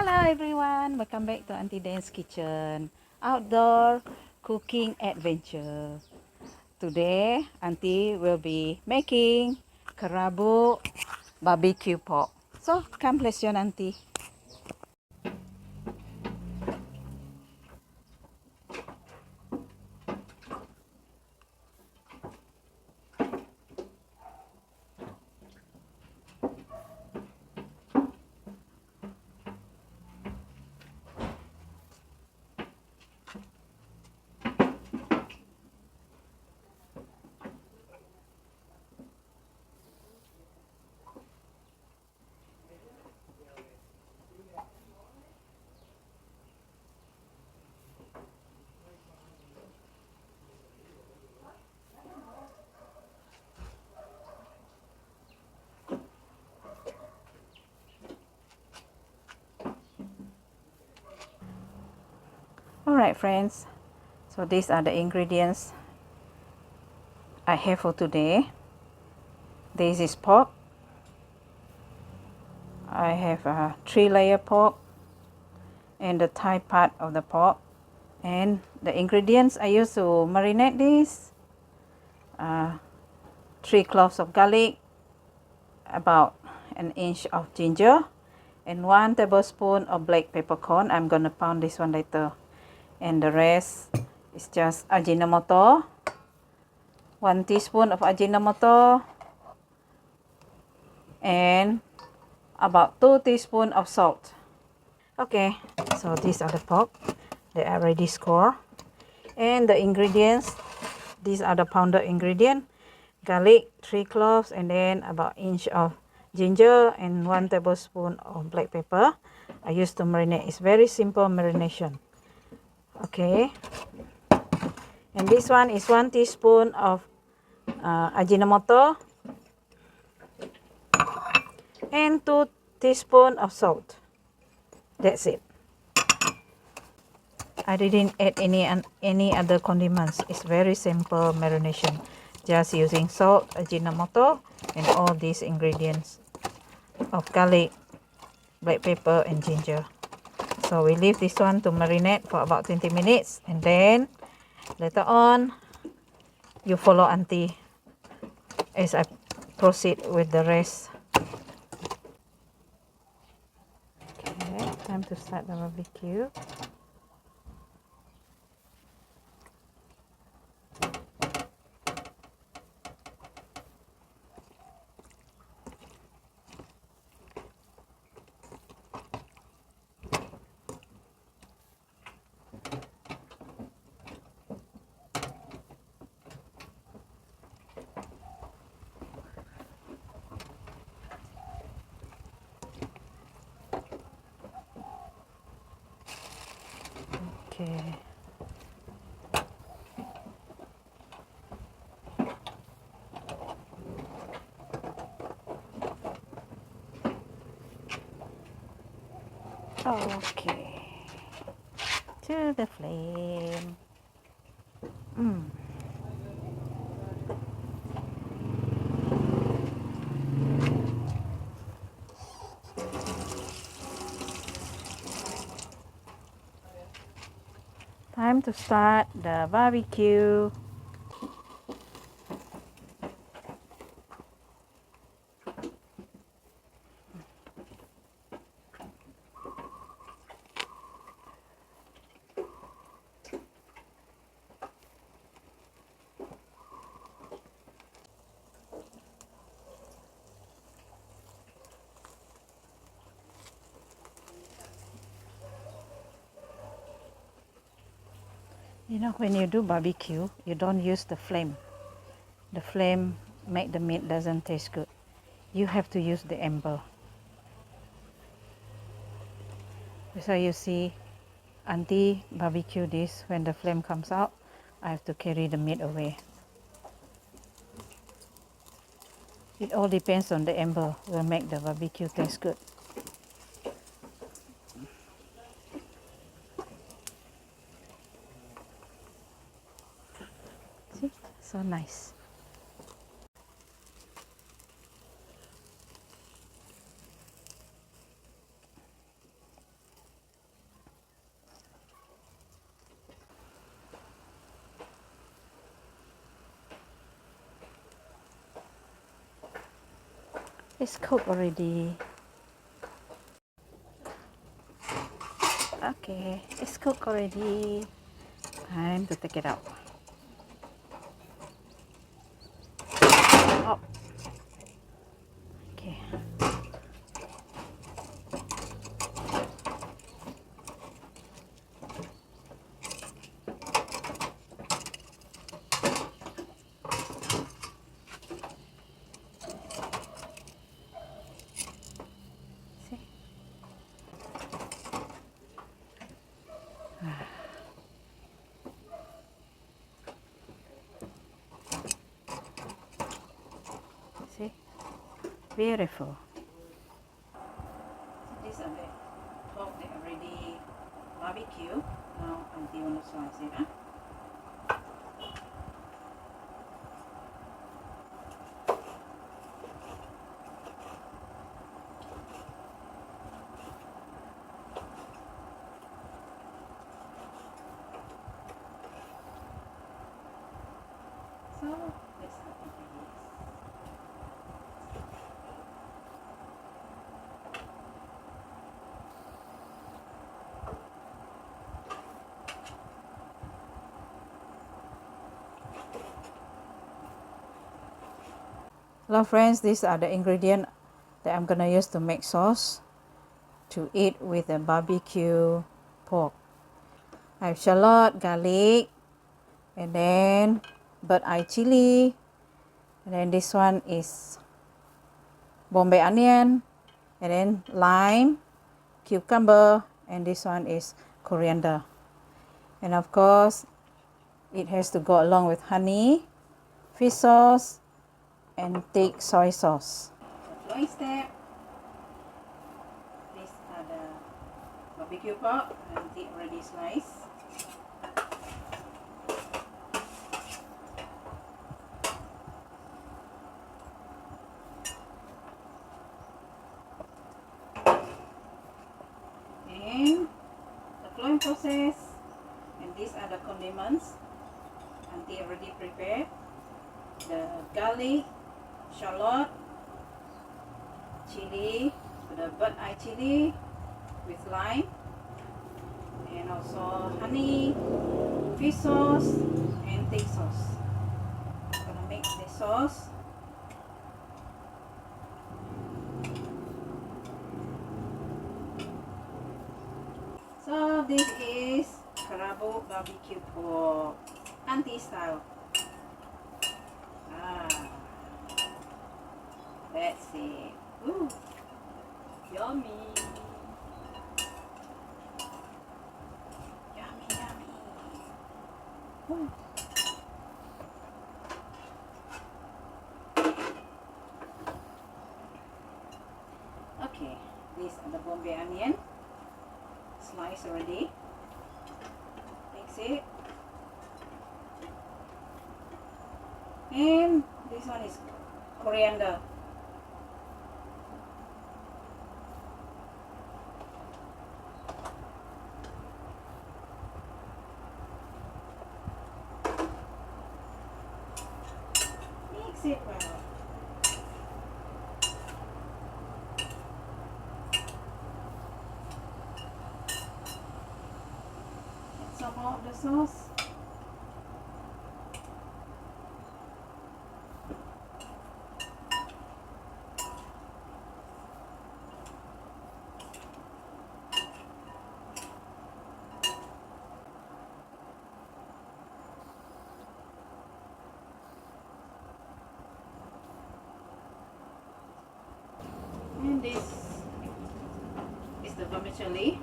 Hello everyone, welcome back to Aunty Dann's kitchen, outdoor cooking adventure. Today, Aunty will be making Kerabu barbecue pork. So, come let's join Aunty. Alright friends, so these are the ingredients I have for today. This is pork. I have a 3-layer pork and the thigh part of the pork. And the ingredients I use to marinate this: 3 cloves of garlic, about an inch of ginger, and 1 tablespoon of black peppercorn. I'm gonna pound this one later. And the rest is just Ajinomoto, 1 teaspoon of Ajinomoto, and about 2 teaspoons of salt. Okay, so these are the pork. They are already scored. And the ingredients, these are the pounded ingredient: garlic 3 cloves, and then about inch of ginger and 1 tablespoon of black pepper. I used to marinate. It's very simple marination. Okay, and this one is 1 teaspoon of Ajinomoto and 2 teaspoons of salt. That's it. I didn't add any other condiments. It's very simple marination, just using salt, Ajinomoto, and all these ingredients of garlic, black pepper, and ginger. So we leave this one to marinate for about 20 minutes, and then later on you follow Aunty as I proceed with the rest. Okay, time to start the barbecue. Okay. Okay. To the flame. Time to start the barbecue. You know, when you do barbecue, you don't use the flame. The flame make the meat doesn't taste good. You have to use the ember. So you see Aunty barbecue this. When the flame comes out, I have to carry the meat away. It all depends on the ember will make the barbecue taste good. See, so nice. It's cooked already. Okay, it's cooked already. Time to take it out. Oh. Okay. See? See? Beautiful. These are the pork they already barbecue. Now Aunty want to slice it, huh? So let's start with this. Hello friends, these are the ingredients that I'm gonna use to make sauce to eat with the barbecue pork. I have shallot, garlic, and then bird eye chili, and then this one is Bombay onion, and then lime, cucumber, and this one is coriander. And of course it has to go along with honey, fish sauce, and thick soy sauce. The flowing step. These are the barbecue pork and they already sliced. And the flowing process. And these are the condiments and they already prepared. The garlic, shallot, chili, the bird eye chili with lime, and also honey, fish sauce, and thick sauce. I'm gonna mix the sauce. So this is Kerabu barbecue pork, Aunty style. That's it. Ooh, yummy. Yummy, yummy. Ooh. Okay, these are the Bombay onion. Slice already. Mix it. And this one is coriander. Mix it well. Add some more of the sauce. And this is the vermicelli.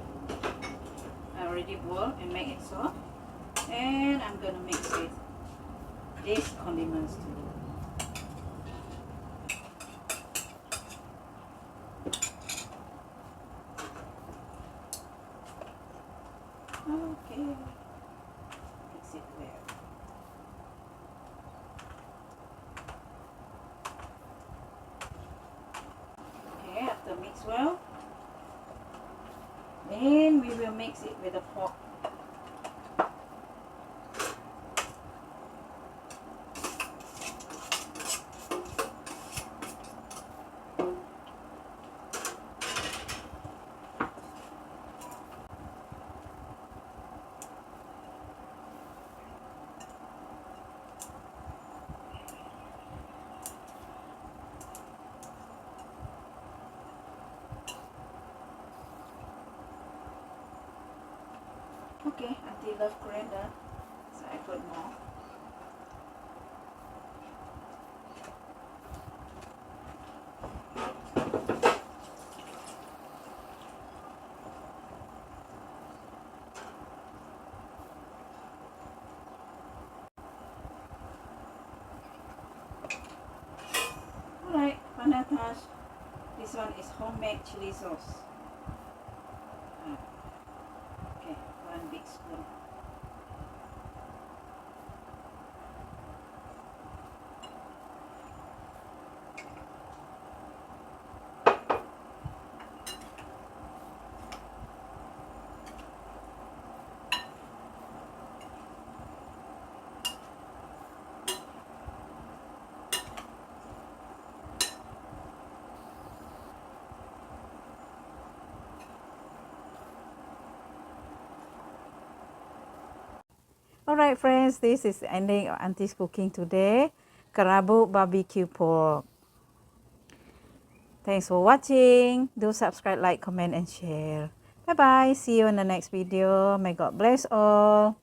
I already boiled and make it soft. And I'm gonna mix with these condiments too. Okay, mix it well. Okay, after mix well, then we will mix it with the pork. Auntie love coriander, so I put more. Alright, panatas. This one is homemade chili sauce. Okay, 1 big spoon. Alright friends, this is the ending of Auntie's cooking today. Kerabu barbecue pork. Thanks for watching. Do subscribe, like, comment and share. Bye bye. See you in the next video. May God bless all.